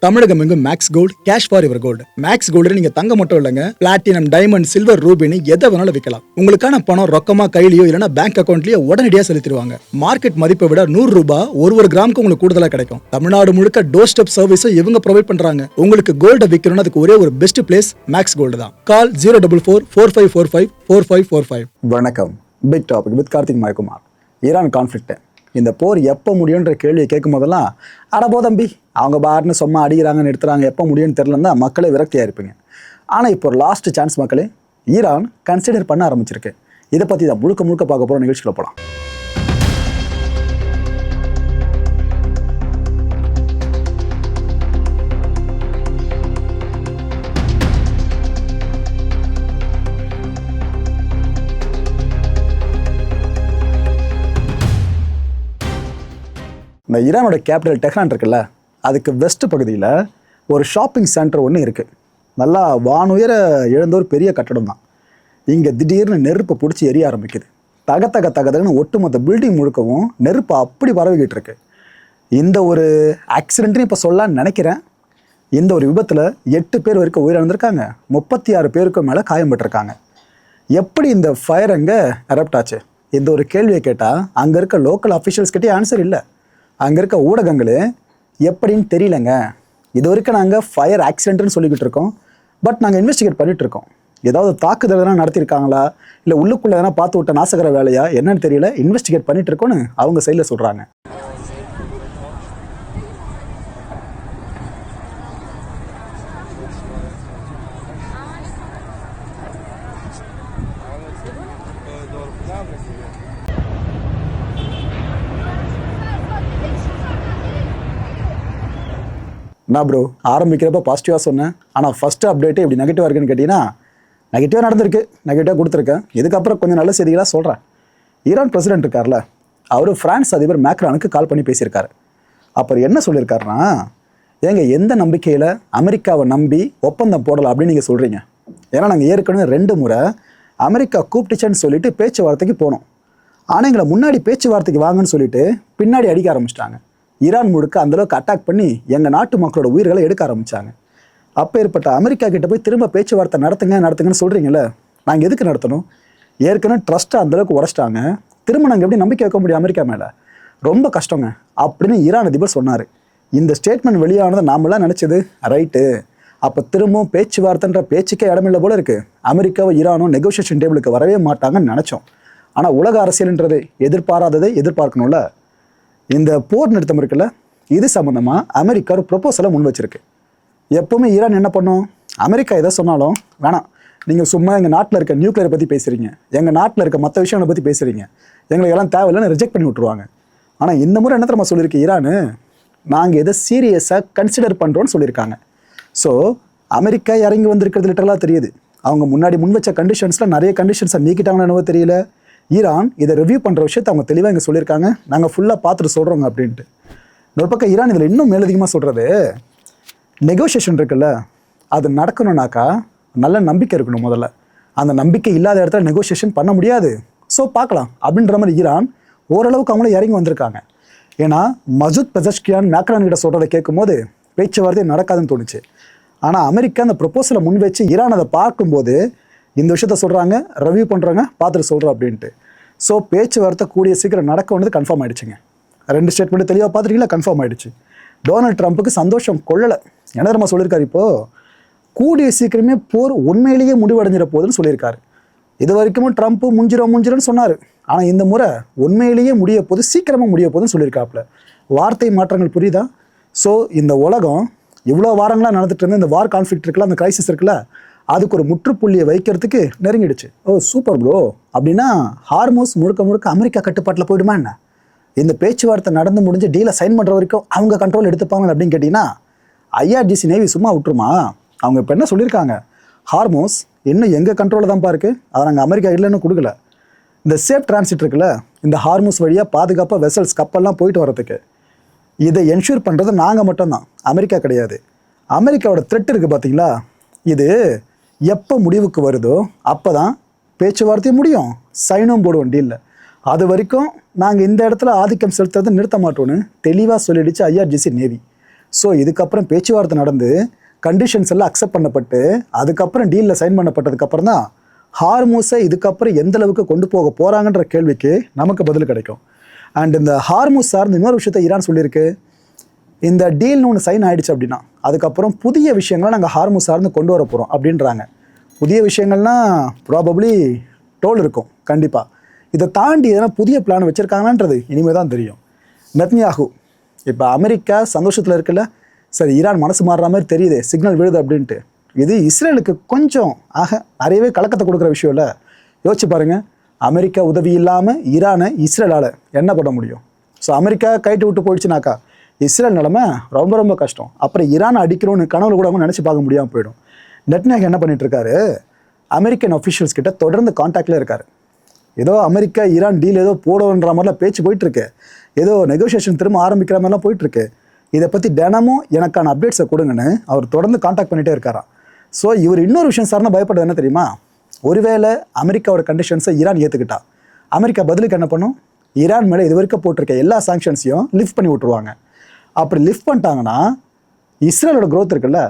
தமிழகம் எங்கும் Max Gold cash for your gold. Max Gold நீங்க தங்க மட்டும் இல்லைங்க, பிளாட்டினம், டைமண்ட், சில்வர், ரூபினி எதை வேணாலும் விற்கலாம். உங்களுக்கான பணம் ரொக்கமா கையிலயோ இல்லைன்னா பேங்க் அக்கௌண்ட்லயோ உடனடியாக செலுத்திடுவாங்க. மார்க்கெட் மதிப்பை விட 100 ரூபாய் ஒரு கிராமுக்கு உங்களுக்கு கூடுதலாக கிடைக்கும். தமிழ்நாடு முழுக்க டோர் ஸ்டெப் சர்வீஸும் இவங்க ப்ரொவைட் பண்றாங்க. உங்களுக்கு கோல்ட விற்கணும்னு அதுக்கு ஒரே ஒரு பெஸ்ட் பிளேஸ் மேக்ஸ் கோல்டு தான். கால் 04445454545. வணக்கம். Big topic with Karthik Mayakumar. Iran conflict, இந்த போர் எப்போ முடியுன்ற கேள்வியை கேட்கும் போதெல்லாம் அடபோ தம்பி அவங்க பாட்டுன்னு சும்மா அடிக்கிறாங்க நிறுத்துறாங்க, எப்போ முடியும்னு தெரியலன்னா மக்களே விரக்தியாக இருப்பீங்க. ஆனால் இப்போ ஒரு லாஸ்ட் சான்ஸ் மக்களே ஈரான் கன்சிடர் பண்ண ஆரம்பிச்சிருக்கு. இதை பற்றி தான் முழுக்க பார்க்க போகிற நிகழ்ச்சியில் போகலாம். இந்த ஈரானோட கேபிட்டல் டெஹ்ரான் இருக்குல்ல, அதுக்கு வெஸ்ட் பகுதியில் ஒரு ஷாப்பிங் சென்டர் ஒன்று இருக்குது. நல்லா வானுயர எழுந்த ஒரு பெரிய கட்டடம் தான். இங்கே திடீர்னு நெருப்பை பிடிச்சி எரிய ஆரம்பிக்குது. தகன்னு ஒட்டுமொத்த பில்டிங் முழுக்கவும் நெருப்பு அப்படி பரவிக்கிட்டு இருக்கு. இந்த ஒரு ஆக்சிடென்ட்னு இப்போ சொல்லலான்னு நினைக்கிறேன். இந்த ஒரு விபத்தில் 8 பேர் வரைக்கும் உயிரிழந்திருக்காங்க, 36 பேருக்கு மேலே காயம்பட்டிருக்காங்க. எப்படி இந்த ஃபயர் அங்கே எரப்ட் ஆச்சு? இந்த ஒரு கேள்வியை கேட்டால் அங்கே இருக்க லோக்கல் அஃபிஷியல்ஸ் கிட்டே ஆன்சர் இல்லை. அங்கே இருக்க ஊடகங்கள் எப்படின்னு தெரியலங்க. இது வரைக்கும் நாங்கள் ஃபயர் ஆக்சிடென்ட்னு சொல்லிக்கிட்டு இருக்கோம், பட் நாங்கள் இன்வெஸ்டிகேட் பண்ணிட்டு இருக்கோம். ஏதாவது தாக்குதல் எதனா நடத்தியிருக்காங்களா, இல்லை உள்ளுக்குள்ளே எதனா பார்த்து விட்ட நாசகர வேலையா என்னன்னு தெரியல, இன்வெஸ்டிகேட் பண்ணிட்டு இருக்கோன்னு அவங்க சைடில் சொல்கிறாங்க. நான் ப்ரோ ஆரம்பிக்கிறப்ப பாசிட்டிவாக சொன்னேன், ஆனால் ஃபஸ்ட்டு அப்டேட்டு இப்படி நெகட்டிவாக இருக்குன்னு கேட்டிங்கன்னா, நெகட்டிவாக நடந்திருக்கு, நெகட்டிவாக கொடுத்துருக்கேன். இதுக்கப்புறம் கொஞ்சம் நல்ல செய்திகளாக சொல்கிறேன். ஈரான் பிரசிடென்ட் இருக்கார்ல, அவர் ஃப்ரான்ஸ் அதிபர் மேக்ரானுக்கு கால் பண்ணி பேசியிருக்காரு. அப்புறம் என்ன சொல்லியிருக்காருன்னா, ஏங்க எந்த நம்பிக்கையில் அமெரிக்காவை நம்பி ஒப்பந்தம் போடலாம் அப்படின்னு நீங்கள் சொல்கிறீங்க? ஏன்னா நாங்கள் ஏற்கனவே 2 முறை அமெரிக்கா கூப்பிட்டுச்சேன்னு சொல்லிட்டு பேச்சுவார்த்தைக்கு போனோம். ஆனால் எங்களை முன்னாடி பேச்சுவார்த்தைக்கு வாங்கன்னு சொல்லிட்டு பின்னாடி அடிக்க ஆரம்பிச்சிட்டாங்க. ஈரான் முழுக்க அந்தளவுக்கு அட்டாக் பண்ணி எங்கள் நாட்டு மக்களோட உயிர்களை எடுக்க ஆரம்பித்தாங்க. அப்போ ஏற்பட்ட அமெரிக்கா கிட்ட போய் திரும்ப பேச்சுவார்த்தை நடத்துங்கன்னு சொல்கிறீங்களே, நாங்கள் எதுக்கு நடத்தணும்? ஏற்கனவே ட்ரஸ்ட்டை அந்தளவுக்கு உடச்சிட்டாங்க, திரும்ப நாங்கள் எப்படி நம்பிக்கை வைக்க முடியும் அமெரிக்கா மேலே? ரொம்ப கஷ்டங்க அப்படின்னு ஈரான் அதிபர் சொன்னார். இந்த ஸ்டேட்மெண்ட் வெளியானதை நாமெல்லாம் நினச்சது ரைட்டு, அப்போ திரும்பவும் பேச்சுவார்த்தைன்ற பேச்சுக்கே இடமில்லை போல இருக்குது, அமெரிக்காவும் ஈரானும் நெகோசியேஷன் டேபிளுக்கு வரவே மாட்டாங்கன்னு நினச்சோம். ஆனால் உலக அரசியல்ன்றது எதிர்பாராததை எதிர்பார்க்கணும்ல. இந்த போர் நிறுத்தம் இருக்குல்ல, இது சம்மந்தமாக அமெரிக்கா ஒரு ப்ரொப்போசலை முன் வச்சிருக்கு. எப்போவுமே ஈரான் என்ன பண்ணும், அமெரிக்கா எதை சொன்னாலும் வேணாம், நீங்கள் சும்மா எங்கள் நாட்டில் இருக்க நியூக்ளியரை பற்றி பேசுகிறீங்க, எங்கள் நாட்டில் இருக்க மற்ற விஷயங்களை பற்றி பேசுகிறீங்க, எங்களுக்கு எல்லாம் தேவையில்லைன்னு ரிஜெக்ட் பண்ணி விட்ருவாங்க. ஆனால் இந்த முறை என்ன தெரியுமா சொல்லியிருக்கு ஈரானு, நாங்கள் எதை சீரியஸாக கன்சிடர் பண்ணுறோன்னு சொல்லியிருக்காங்க. ஸோ அமெரிக்கா இறங்கி வந்திருக்கிறது லிட்டரலாக தெரியுது. அவங்க முன்னாடி முன் வச்ச கண்டிஷன்ஸில் நிறைய கண்டிஷன்ஸை நீக்கிட்டாங்கன்னு என்னவோ தெரியல. ஈரான் இதை ரிவ்யூ பண்ணுற விஷயத்தை அவங்க தெளிவாக இங்கே சொல்லியிருக்காங்க, நாங்கள் ஃபுல்லாக பார்த்துட்டு சொல்கிறோங்க அப்படின்ட்டு. இன்னொரு பக்கம் ஈரான் இதில் இன்னும் மேலதிகமாக சொல்கிறது, நெகோசியேஷன் இருக்குல்ல, அது நடக்கணும்னாக்கா நல்ல நம்பிக்கை இருக்கணும் முதல்ல. அந்த நம்பிக்கை இல்லாத இடத்துல நெகோசியேஷன் பண்ண முடியாது. ஸோ பார்க்கலாம் அப்படின்ற மாதிரி ஈரான் ஓரளவுக்கு அவங்களும் இறங்கி வந்திருக்காங்க. ஏன்னா மசூத் பெசஷ்கியான் மேக்ரான் கிட்ட சொல்கிறத கேட்கும்போது பேச்சுவார்த்தை நடக்காதுன்னு தோணுச்சு. ஆனால் அமெரிக்கா அந்த ப்ரொப்போசலை முன் வச்சு ஈரான் அதை பார்க்கும்போது இந்த விஷயத்த சொல்கிறாங்க, ரிவ்யூ பண்ணுறாங்க, பார்த்துட்டு சொல்கிறோம் அப்படின்ட்டு. ஸோ பேச்சுவார்த்தை கூடிய சீக்கிரம் நடக்க வேண்டியது கன்ஃபார்ம் ஆகிடுச்சுங்க. 2 ஸ்டேட்மெண்ட் தெளிவாக பார்த்துட்டீங்களா, கன்ஃபார்ம் ஆகிடுச்சு. டொனால்ட் ட்ரம்ப்புக்கு சந்தோஷம் கொள்ளலை. என்ன தெரியுமா சொல்லியிருக்காரு, இப்போது கூடிய சீக்கிரமே போர் உண்மையிலேயே முடிவடைஞ்சிட போகுதுன்னு சொல்லியிருக்காரு. இது வரைக்கும் ட்ரம்ப்பு முஞ்சிரோன்னு சொன்னார், ஆனால் இந்த முறை உண்மையிலேயே முடிய போகுது, சீக்கிரமாக முடிய போகுதுன்னு சொல்லியிருக்காப்புல. வார்த்தை மாற்றங்கள் புரியுதா? ஸோ இந்த உலகம் இவ்வளோ வாரங்களாக நடந்துட்டு இருந்த இந்த வார் கான்ஃப்ளிக்ட் இருக்குல்ல, அந்த கிரைசிஸ் இருக்குல்ல, அதுக்கு ஒரு முற்றுப்புள்ளியை வைக்கிறதுக்கு நெருங்கிடுச்சு. ஓ சூப்பர் ப்ரோ, அப்படின்னா ஹார்மோஸ் முழுக்க அமெரிக்கா கட்டுப்பாட்டில் போயிடுமா என்ன? இந்த பேச்சுவார்த்தை நடந்து முடிஞ்சு டீலை சைன் பண்ணுற வரைக்கும் அவங்க கண்ட்ரோல் எடுத்துப்பாங்க அப்படின்னு கேட்டிங்கன்னா, IRGC நேவி சும்மா விட்டுருமா? அவங்க இப்போ என்ன சொல்லியிருக்காங்க, ஹார்மோஸ் இன்னும் எங்கள் கண்ட்ரோலில் தான்ப்பா இருக்குது, அதை நாங்கள் அமெரிக்கா இல்லைன்னு கொடுக்கல. இந்த சேஃப் டிரான்சிட் இருக்குல்ல, இந்த ஹார்மோஸ் வழியாக பாதுகாப்பாக வெசல்ஸ் கப்பல்லாம் போயிட்டு வரதுக்கு இதை என்ஷூர் பண்ணுறது நாங்கள் மட்டும்தான், அமெரிக்கா கிடையாது. அமெரிக்காவோட த்ரெட் இருக்குது பார்த்தீங்களா, இது எப்போ முடிவுக்கு வருதோ அப்போ தான் பேச்சுவார்த்தையும் முடியும், சைனும் போடுவோம் டீலில். அது வரைக்கும் நாங்கள் இந்த இடத்துல ஆதிக்கம் செலுத்துறதை நிறுத்த மாட்டோன்னு தெளிவாக சொல்லிடுச்சு IRGC நேவி. ஸோ இதுக்கப்புறம் பேச்சுவார்த்தை நடந்து கண்டிஷன்ஸ் எல்லாம் அக்செப்ட் பண்ணப்பட்டு அதுக்கப்புறம் டீலில் சைன் பண்ணப்பட்டதுக்கப்புறம் தான் ஹார்மூஸை இதுக்கப்புறம் எந்த அளவுக்கு கொண்டு போக போகிறாங்கன்ற கேள்விக்கு நமக்கு பதில் கிடைக்கும். அண்ட் இந்த ஹார்மூஸ் சார்ந்த இன்னொரு விஷயத்தை ஈரான் சொல்லியிருக்கு, இந்த டீல்னு ஒன்று சைன் ஆகிடுச்சு அப்படின்னா அதுக்கப்புறம் புதிய விஷயங்களை நாங்கள் ஹார்மூஸ் சார்ந்து கொண்டு வர போகிறோம் அப்படின்றாங்க. புதிய விஷயங்கள்லாம் ப்ராபப்ளி டோல் இருக்கும் கண்டிப்பாக. இதை தாண்டி எதனா புதிய பிளான் வச்சுருக்காங்கன்றது இனிமேல் தான் தெரியும். நெத்னியாகு இப்போ அமெரிக்கா சந்தோஷத்தில் இருக்குல்ல, சரி ஈரான் மனசு மாறுற மாதிரி தெரியுது, சிக்னல் விழுது அப்படின்ட்டு. இது இஸ்ரேலுக்கு கொஞ்சம் நிறையவே கலக்கத்தை கொடுக்குற விஷயம் இல்லை. யோசிச்சு பாருங்கள், அமெரிக்கா உதவி இல்லாமல் ஈரானை இஸ்ரேலால் என்ன பண்ண முடியும்? ஸோ அமெரிக்கா கைட்டு விட்டு போயிடுச்சுனாக்கா இஸ்ரேல் நிலமை ரொம்ப ரொம்ப கஷ்டம். அப்புறம் ஈரானை அடிக்கணும்னு கனவுல கூட அவங்க நினச்சி பார்க்க முடியாமல் போயிடும். நெட்னியாகு என்ன பண்ணிட்டு இருக்காரு, அமெரிக்கன் அஃபிஷியல்ஸ் கிட்ட தொடர்ந்து கான்டாக்டில் இருக்காரு. ஏதோ அமெரிக்கா ஈரான் டீல் ஏதோ போடுன்ற மாதிரிலாம் பேச்சு போயிட்டுருக்கு, ஏதோ நெகோசியேஷன் திரும்ப ஆரம்பிக்கிற மாதிரிலாம் போயிட்டுருக்கு. இதை பற்றி தினமும் எனக்கான அப்டேட்ஸை கொடுங்கன்னு அவர் தொடர்ந்து கான்டாக்ட் பண்ணிகிட்டே இருக்காராம். ஸோ இவர் இன்னொரு விஷயம் சார்னா பயப்படுறது என்ன தெரியுமா, ஒருவேளை அமெரிக்காவோட கண்டிஷன்ஸை ஈரான் ஏற்றுக்கிட்டா அமெரிக்கா பதிலுக்கு என்ன பண்ணும், ஈரான் மேலே இது வரைக்கும் போட்டிருக்க எல்லா சாங்ஷன்ஸையும் லிஃப்ட் பண்ணி விட்ருவாங்க. அப்படி லிஃப்ட் பண்ணிட்டாங்கன்னா இஸ்ரேலோட க்ரோத் இருக்குல்ல,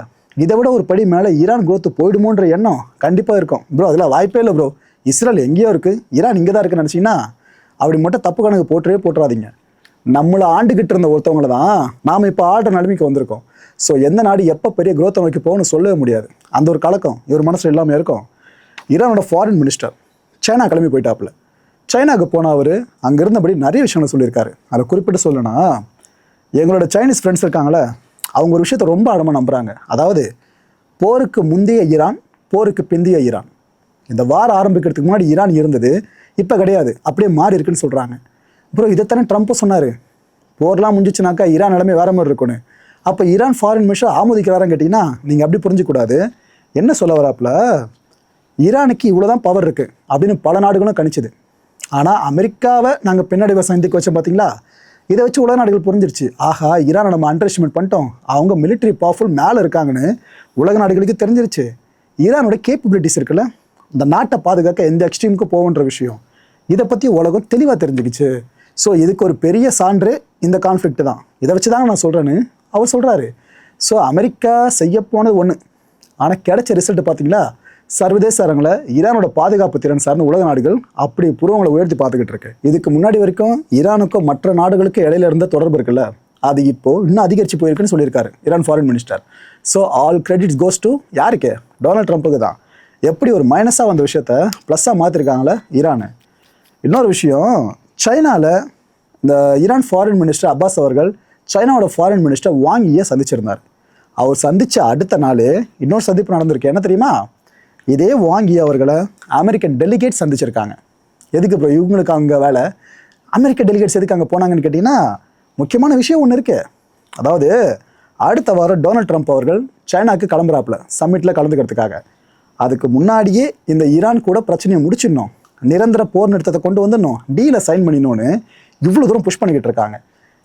இதை விட ஒரு படி மேலே ஈரான் க்ரோத் போயிடுமோன்ற எண்ணம் கண்டிப்பாக இருக்கும். ப்ரோ அதெல்லாம் வாய்ப்பே இல்லை ப்ரோ, இஸ்ரேல் எங்கேயோ இருக்குது, ஈரான் இங்கே தான் இருக்குன்னு நினச்சிங்கன்னா அப்படி மட்டும் தப்பு கணக்கு போட்டுறாதீங்க. நம்மளை ஆண்டுகிட்டு இருந்த ஒருத்தவங்கள தான் நாம் இப்போ ஆடுற நிலைமைக்கு வந்திருக்கோம். ஸோ எந்த நாடு எப்போ பெரிய க்ரோத்தை நோக்கி போகணும்னு சொல்லவே முடியாது. அந்த ஒரு கலக்கம் இவர் மனசில் இல்லாமல் இருக்கும். ஈரானோட ஃபாரின் மினிஸ்டர் சைனா கிளம்பி போயிட்டாப்புல. சைனாவுக்கு போன அவர் அங்கே இருந்தபடி நிறைய விஷயங்கள் சொல்லியிருக்காரு. அதை குறிப்பிட்டு சொல்லணும்னா, எங்களோட சைனீஸ் ஃப்ரெண்ட்ஸ் இருக்காங்களே, அவங்க ஒரு விஷயத்தை ரொம்ப ஆழமாக நம்புகிறாங்க. அதாவது போருக்கு முந்தைய ஈரான், போருக்கு பிந்தைய ஈரான். இந்த வாரம் ஆரம்பிக்கிறதுக்கு முன்னாடி ஈரான் இருந்தது, இப்போ கிடையாது, அப்படியே மாறி இருக்குன்னு சொல்கிறாங்க. அப்புறம் இதைத்தானே ட்ரம்ப்பும் சொன்னார், போர்லாம் முடிஞ்சிச்சுனாக்கா ஈரான் நிலைமை வேறு மாதிரி இருக்குன்னு. அப்போ ஈரான் ஃபாரின் மினிஸ்டர் ஆமோதிக்கிறாரான்னு கேட்டிங்கன்னா நீங்கள் அப்படி புரிஞ்சிக்கூடாது. என்ன சொல்ல வராப்புல, ஈரானுக்கு இவ்வளோ தான் பவர் இருக்குது அப்படின்னு பல நாடுகளும் கணிச்சுது. ஆனால் அமெரிக்காவை நாங்கள் பின்னாடி சந்திக்க வச்சோம் பார்த்தீங்களா, இதை வச்சு உலக நாடுகள் புரிஞ்சிருச்சு, ஆஹா ஈரானை நம்ம அண்டர் எஸ்டிமேட் பண்ணிட்டோம், அவங்க மிலிட்ரி பவர்ஃபுல் மேலே இருக்காங்கன்னு உலக நாடுகளுக்கு தெரிஞ்சிருச்சு. ஈரானோட கேப்பபிலிட்டிஸ் இருக்குல்ல, இந்த நாட்டை பாதுகாக்க எந்த எக்ஸ்ட்ரீமுக்கு போகுன்ற விஷயம், இதை பற்றி உலகம் தெளிவாக தெரிஞ்சுக்கிச்சு. ஸோ இதுக்கு ஒரு பெரிய சான்று இந்த கான்ஃப்ளிக்ட் தான். இதை வச்சு தாங்க நான் சொல்கிறேன்னு அவர் சொல்கிறாரு. ஸோ அமெரிக்கா செய்ய போனது ஒன்று, ஆனால் கிடைச்ச ரிசல்ட் பார்த்தீங்களா, சர்வதேச அரங்கில் ஈரானோட பாதுகாப்பு திறன் சார்ந்த உலக நாடுகள் அப்படி புருவங்களை உயர்த்தி பார்த்துக்கிட்டு இருக்கு. இதுக்கு முன்னாடி வரைக்கும் ஈரானுக்கும் மற்ற நாடுகளுக்கு இடையில இருந்த தொடர்பு இருக்குல்ல, அது இப்போ இன்னும் அதிகரித்து போயிருக்குன்னு சொல்லியிருக்காரு Iran foreign minister. So all credits goes to யாருக்கு, டொனால்ட் ட்ரம்ப்புக்கு தான். எப்படி ஒரு மைனஸாக வந்த விஷயத்த ப்ளஸ்ஸாக மாற்றிருக்காங்களே ஈரானு. இன்னொரு விஷயம், சைனாவில் இந்த ஈரான் ஃபாரின் மினிஸ்டர் அப்பாஸ் அவர்கள் சைனாவோட ஃபாரின் மினிஸ்டர் வாங்கியை சந்திச்சிருந்தார். அவர் சந்தித்த அடுத்த நாள் இன்னொரு சந்திப்பு நடந்திருக்கு. என்ன தெரியுமா, இதே வாங்கி அவர்களை அமெரிக்கன் டெலிகேட்ஸ் சந்திச்சிருக்காங்க. எதுக்கு ப்ரோ இவங்களுக்கு அங்கே வேலை, அமெரிக்க டெலிகேட்ஸ் எதுக்கு அங்கே போனாங்கன்னு கேட்டிங்கன்னா முக்கியமான விஷயம் ஒன்று இருக்குது. அதாவது அடுத்த வாரம் டொனால்ட் ட்ரம்ப் அவர்கள் சைனாவுக்கு கிளம்புறாப்புல சம்மிட்டில் கலந்துக்கிறதுக்காக. அதுக்கு முன்னாடியே இந்த ஈரான் கூட பிரச்சனையை முடிச்சிடணும், நிரந்தர போர் நிறுத்தத்தை கொண்டு வந்துடணும், டீலை சைன் பண்ணிடணும்னு இவ்வளோ தூரம் புஷ் பண்ணிக்கிட்டு இருக்காங்க.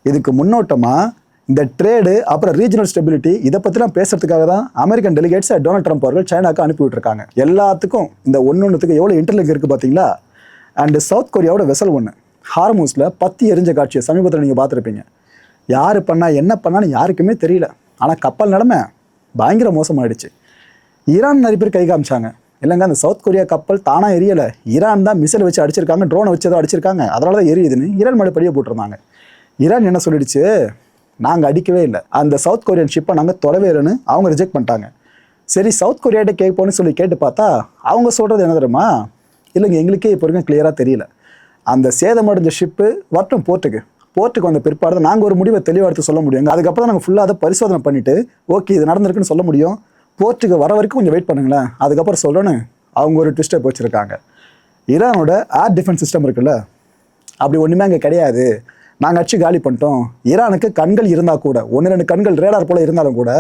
இதுக்கு முன்னோட்டமாக இந்த ட்ரேடு அப்புறம் ரீஜனல் ஸ்டெபிலிட்டி இதை பற்றிலாம் பேசுறதுக்காக தான் அமெரிக்கன் டெலிகேட்ஸை டொனால்ட் ட்ரம்ப் அவர்கள் சைனாவுக்கு அனுப்பி விட்டுருக்காங்க. எல்லாத்துக்கும் இந்த ஒன்றுத்துக்கு எவ்வளோ இன்டர்லிங்க் இருக்குது பார்த்தீங்களா. அண்டு சவுத் கொரியாவோட வெசல் ஒன்று ஹார்மூஸில் பத்தி எரிஞ்ச காட்சியை சமீபத்தில் நீங்கள் பார்த்துருப்பீங்க. யார் பண்ணால் என்ன பண்ணான்னு யாருக்குமே தெரியல. ஆனால் கப்பல் நிலமை பயங்கர மோசமாயிடுச்சு. ஈரான் நிறைய பேர் கை காமிச்சாங்க, இல்லைங்க அந்த சவுத் கொரியா கப்பல் தானாக எரியலை, ஈரான் தான் மிசைல் வச்சு அடிச்சிருக்காங்க, ட்ரோனை வச்சு ஏதோ அடிச்சிருக்காங்க, அதனால தான் எரியுதுன்னு ஈரான் மேலே படியே போட்டிருந்தாங்க. ஈரான் என்ன சொல்லிடுச்சு, நாங்கள் அடிக்கவே இல்லை, அந்த சவுத் கொரியன் ஷிப்பை நாங்கள் தொலைவேறுன்னு அவங்க ரிஜெக்ட் பண்ணிட்டாங்க. சரி சவுத் கொரியாட்ட கேட்போன்னு சொல்லி கேட்டு பார்த்தா அவங்க சொல்கிறது என்ன தெரியுமா, இல்லைங்க எங்களுக்கே இப்போ வரைக்கும் கிளியராக தெரியல, அந்த சேதமடைஞ்ச ஷிப்பு வரட்டும் போர்ட்டுக்கு வந்த பிற்பாடு தான் நாங்கள் ஒரு முடிவை தெளிவாக எடுத்து சொல்ல முடியுங்க. அதுக்கப்புறம் நாங்கள் ஃபுல்லாக அதை பரிசோதனை பண்ணிவிட்டு ஓகே இது நடந்திருக்குன்னு சொல்ல முடியும், போர்ட்டுக்கு வர வரைக்கும் கொஞ்சம் வெயிட் பண்ணுங்களேன் அதுக்கப்புறம் சொல்கிறேன்னு அவங்க ஒரு ட்விஸ்ட்டை வச்சுருக்காங்க. ஈரானோட ஏர் டிஃபென்ஸ் சிஸ்டம் இருக்குல்ல, அப்படி ஒன்றுமே அங்கே கிடையாது, நாங்கள் அடிச்சு காலி பண்ணிட்டோம். ஈரானுக்கு கண்கள் இருந்தால் கூட 1-2 கண்கள் ரேடார் போல் இருந்தாலும் கூட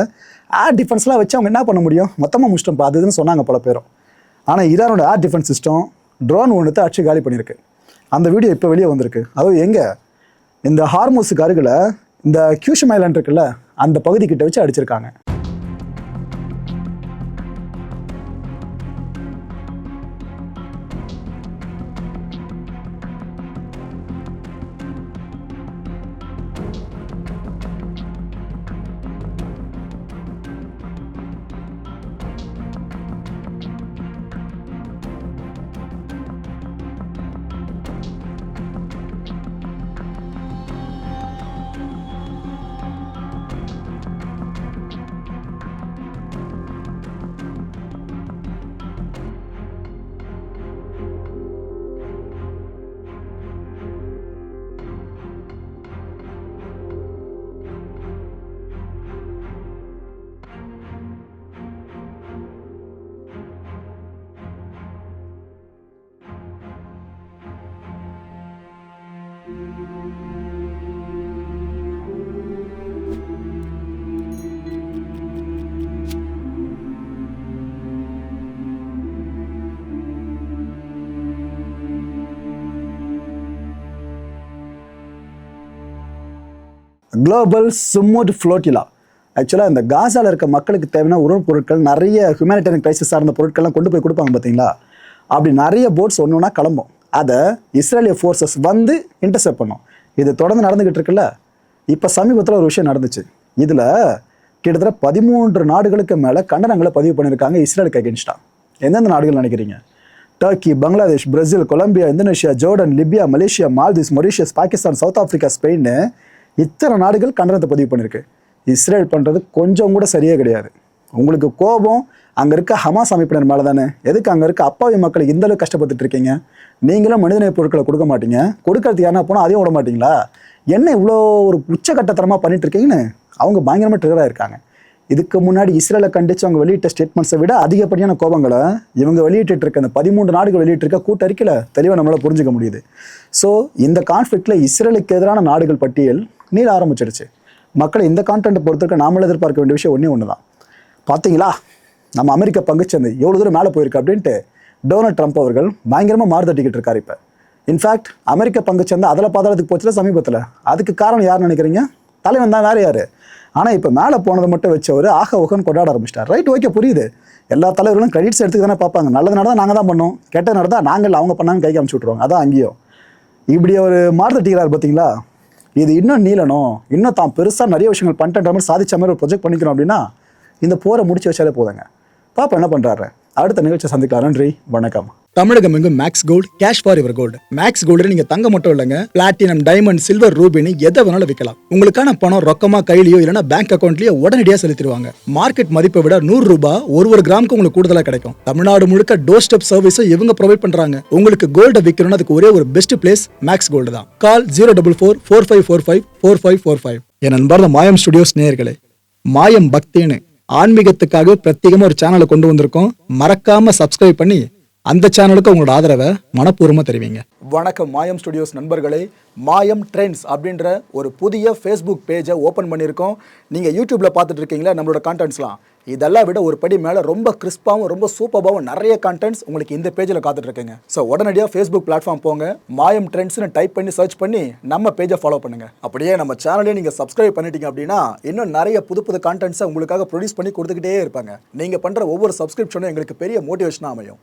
ஏர் டிஃபென்ஸ்லாம் வச்சு அவங்க என்ன பண்ண முடியும், மொத்தமாக முடிச்சிட்டோம் அதுன்னு சொன்னாங்க பல பேரும். ஆனால் ஈரானோட ஏர் டிஃபென்ஸ் சிஸ்டம் ட்ரோன் ஒன்றுத்தை அடிச்சு காலி பண்ணியிருக்கு. அந்த வீடியோ இப்போ வெளியே வந்திருக்கு. அதுவும் எங்கே, இந்த ஹார்மூஸுக்கு அருகில் இந்த கியூஷம் ஐலாண்ட் இருக்குல்ல அந்த பகுதிக்கிட்ட வச்சு அடிச்சிருக்காங்க. Global Sumud Flotilla. ஆக்சுவலாக இந்த காசாவில் இருக்க மக்களுக்கு தேவையான உணவுப் பொருட்கள், நிறைய ஹியூமனிட்டேரியன் கிரைசிஸ் சார்ந்த பொருட்கள்லாம் கொண்டு போய் கொடுப்பாங்க பார்த்தீங்களா. அப்படி நிறைய போட்ஸ் ஒன்று ஒன்றா கிளம்பும். அதை இஸ்ரேலிய ஃபோர்ஸஸ் வந்து இன்டர்செப்ட் பண்ணும். இது தொடர்ந்து நடந்துக்கிட்டு இருக்குல்ல. இப்போ சமீபத்தில் ஒரு விஷயம் நடந்துச்சு. இதில் கிட்டத்தட்ட 13 நாடுகளுக்கு மேலே கண்டனங்களை பதிவு பண்ணியிருக்காங்க இஸ்ரேலுக்கு அகென்ஸ்டாக. எந்தெந்த நாடுகள் நினைக்கிறீங்க? Turkey, Bangladesh, Brazil, Colombia, Indonesia, Jordan, Libya, Malaysia, Maldives, Mauritius, Pakistan, South Africa, Spain, இத்தனை நாடுகள் கண்டனத்தை பதிவு பண்ணியிருக்கு. இஸ்ரேல் பண்ணுறது கொஞ்சம் கூட சரியே கிடையாது. உங்களுக்கு கோபம் அங்கே இருக்க ஹமாஸ் அமைப்பினர் மேலே தானே. எதுக்கு அங்கே இருக்க அப்பாவி மக்களுக்கு இந்த அளவுக்கு கஷ்டப்பட்டுட்டு இருக்கீங்க? நீங்களும் மனிதநேய பொருட்களை கொடுக்க மாட்டீங்க, கொடுக்கறதுக்கு யாரா போனால் அதையும் விட மாட்டீங்களா? என்ன இவ்வளோ ஒரு உச்சகட்டத்தரமாக பண்ணிட்டு இருக்கீங்கன்னு அவங்க பயங்கரமாக ட்ரிகராக இருக்காங்க. இதுக்கு முன்னாடி இஸ்ரேலை கண்டித்து அவங்க வெளியிட்ட ஸ்டேட்மெண்ட்ஸை விட அதிகப்படியான கோபங்களை இவங்க வெளியிட்டு இருக்க அந்த 13 நாடுகள் வெளியிட்டிருக்க கூட்டறிக்கையில் தெளிவாக நம்மளால் புரிஞ்சுக்க முடியுது. ஸோ இந்த கான்ஃப்ளிக்டில் இஸ்ரேலுக்கு எதிரான நாடுகள் பட்டியல் நீள ஆரம்பிச்சிடுச்சு. மக்களை இந்த கான்டென்ட்டை பொறுத்திருக்க நாமளும் எதிர்பார்க்க வேண்டிய விஷயம் ஒன்று தான். பார்த்தீங்களா, நம்ம அமெரிக்க பங்குச்சந்தை எவ்வளோ தூரம் மேலே போயிருக்கு அப்படின்ட்டு டொனால்ட் ட்ரம்ப் அவர்கள் பயங்கரமாக மாறுதட்டிக்கிட்டு இருக்காரு. இப்போ இன்ஃபேக்ட் அமெரிக்க பங்குச்சந்தை அதில் பாதாளத்துக்கு போச்சுல சமீபத்தில். அதுக்கு காரணம் யாருன்னு நினைக்கிறீங்க? தலைவன் தான், வேறு யார்? ஆனால் இப்போ மேலே போனதை மட்டும் வச்சவர் ஆக ஓகன்னு கொண்டாட ஆரம்பிச்சிட்டார். ரைட், ஓகே, புரியுது. எல்லா தலைவர்களும் கிரெடிட்ஸ் எடுத்துக்க தானே பார்ப்பாங்க. நல்லது நடந்தால் நாங்கள் தான் பண்ணோம், கெட்டது நடந்தால் நாங்கள் அவங்க பண்ணாங்க கை காமிச்சு விட்ருவாங்க. அதான் அங்கேயும் இப்படி அவர் மாறுதட்டிக்கிறார். பார்த்தீங்களா, இது இன்னும் நீளணும், இன்னும் தான் பெருசாக நிறைய விஷயங்கள் பண்ணிட்ட மாதிரி சாதிச்ச மாதிரி ஒரு ப்ரொஜெக்ட் பண்ணிக்கணும் அப்படின்னா இந்த போரை முடிச்சு வச்சாலே போதுங்க. பாப்பா என்ன பண்ணுறாரு. அடுத்த நிகழ்ச்சியை சந்திக்கலாம். நன்றி, வணக்கம். தமிழகம் எங்கும் Max Gold, cash for your gold. Max Gold நீங்க தங்க மட்டும் இல்லைங்க, பிளாட்டினம், டைமண்ட், சில்வர், ரூபினி எதை வேணாலும் விற்கலாம். உங்களுக்கான பணம் ரொக்கமா கையிலயோ இல்லைன்னா பேங்க் அக்கௌண்ட்லயோ உடனடியாக செலுத்திடுவாங்க. மார்க்கெட் மதிப்பை விட 100 ரூபாய் ஒரு கிராமுக்கு உங்களுக்கு கூடுதலாக கிடைக்கும். தமிழ்நாடு முழுக்க டோர் ஸ்டெப் சர்வீஸும் இவங்க ப்ரொவைட் பண்றாங்க. உங்களுக்கு கோல்ட விற்கணும்னு அதுக்கு ஒரே ஒரு பெஸ்ட் பிளேஸ் மேக்ஸ் கோல்டு தான். கால் 04445454545. என் அன்பார்ந்த மாயம் ஸ்டுடியோஸ் நேயர்களே, மாயம் பக்தின்னு ஆன்மீகத்துக்காக பிரத்யேகமா ஒரு சேனலை கொண்டு வந்திருக்கோம். மறக்காம சப்ஸ்கிரைப் பண்ணி அந்த சேனலுக்கு உங்களோட ஆதரவை மனப்பூர்வமாக தெரிவிங்க. வணக்கம் மாயம் ஸ்டுடியோஸ் நண்பர்களே. மாயம் ட்ரெண்ட்ஸ் அப்படின்ற ஒரு புதிய ஃபேஸ்புக் பேஜை ஓப்பன் பண்ணியிருக்கோம். நீங்கள் யூடியூப்பில் பார்த்துட்டு இருக்கீங்களா நம்மளோட கான்டென்ட்ஸ்லாம். இதெல்லாம் விட ஒரு படி மேலே ரொம்ப கிறிஸ்பாகவும் ரொம்ப சூப்பராகவும் நிறைய கான்டென்ட்ஸ் உங்களுக்கு இந்த பேஜில் காத்துட்டு இருக்குங்க. ஸோ உடனடியாக ஃபேஸ்புக் பிளாட்ஃபார்ம் போங்க, மாயம் ட்ரெண்ட்ஸ்னு டைப் பண்ணி சர்ச் பண்ணி நம்ம பேஜை ஃபாலோ பண்ணுங்கள். அப்படியே நம்ம சேனலையும் நீங்கள் சப்ஸ்கிரைப் பண்ணிட்டீங்க அப்படின்னா இன்னும் நிறைய புது புது கான்டென்ட்ஸை உங்களுக்காக ப்ரொடியூஸ் பண்ணி கொடுத்துக்கிட்டே இருப்பாங்க. நீங்கள் பண்ணுற ஒவ்வொரு சப்ஸ்கிரிப்ஷனும் எங்களுக்கு பெரிய மோட்டிவேஷனாக அமையும்.